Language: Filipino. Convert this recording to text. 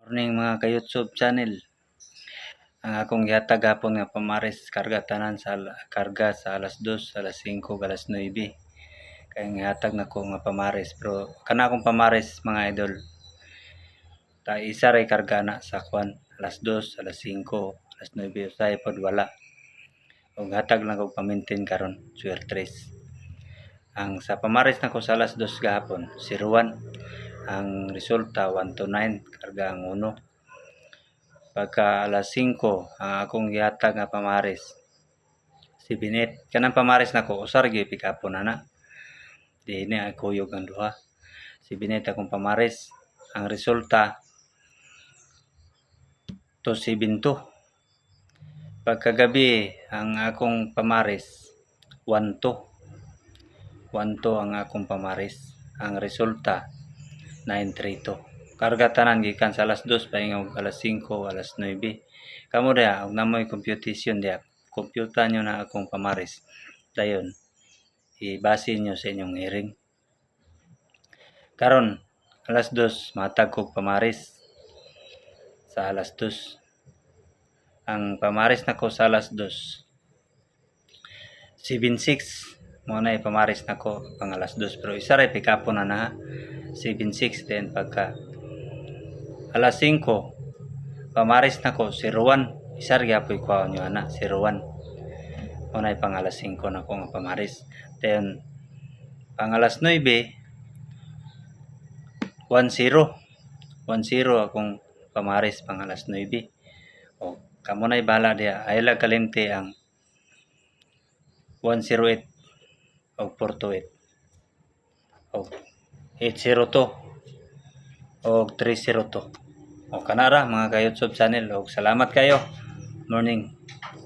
Morning mga ka-YouTube channel. Ang akong gihatag gapon nga pamares karga tanan sa karga sa alas 2, alas 5, alas 9. Kaya gihatag nako nga pamares pero kana akong pamares mga idol. Ta isa ray karga na sa kwan alas 2, alas 5, alas 9 usay pod wala. Ug hatag lang kog pa-maintain karon suertres. Ang sa pamares nako sa alas 2 gahapon 01. Ang resulta 1 to 9 karga ang 1. Pagka alas 5 ang akong gihatag nga pamares 7-8 kanang pamares nako usar gyud pikapon ana dinhi ay kuyog ang duha 7-8 akong pamares ang resulta 2-7-2 pagkagabi ang akong pamares 1-2 ang akong pamares ang resulta 9-3-2 karga tanan gikan sa alas 2 paingog alas 5, alas 9. Kamo diha og namoy computation diha. Kompyuta nyo na akong pamares. Dayon ibase nyo sa inyong hearing. Karon alas 2 matag kog pamares sa alas 2. Ang pamares nako sa alas 2 7-6 mo na pamares nako pang alas 2 pero isa ray pikapon na 7-6 then pagka alas 5 pamares nako 01 isa ra gyapon kuha nyo ana 01 mo na pang alas 5 nako nga pamares then pang alas 9 10 akong pamares pang alas 9 o kamo na bahala diha ay lang kalimti ang 108 o 428 o 802 o 302 o kanara mga ka-YouTube channel o salamat kayo. Morning.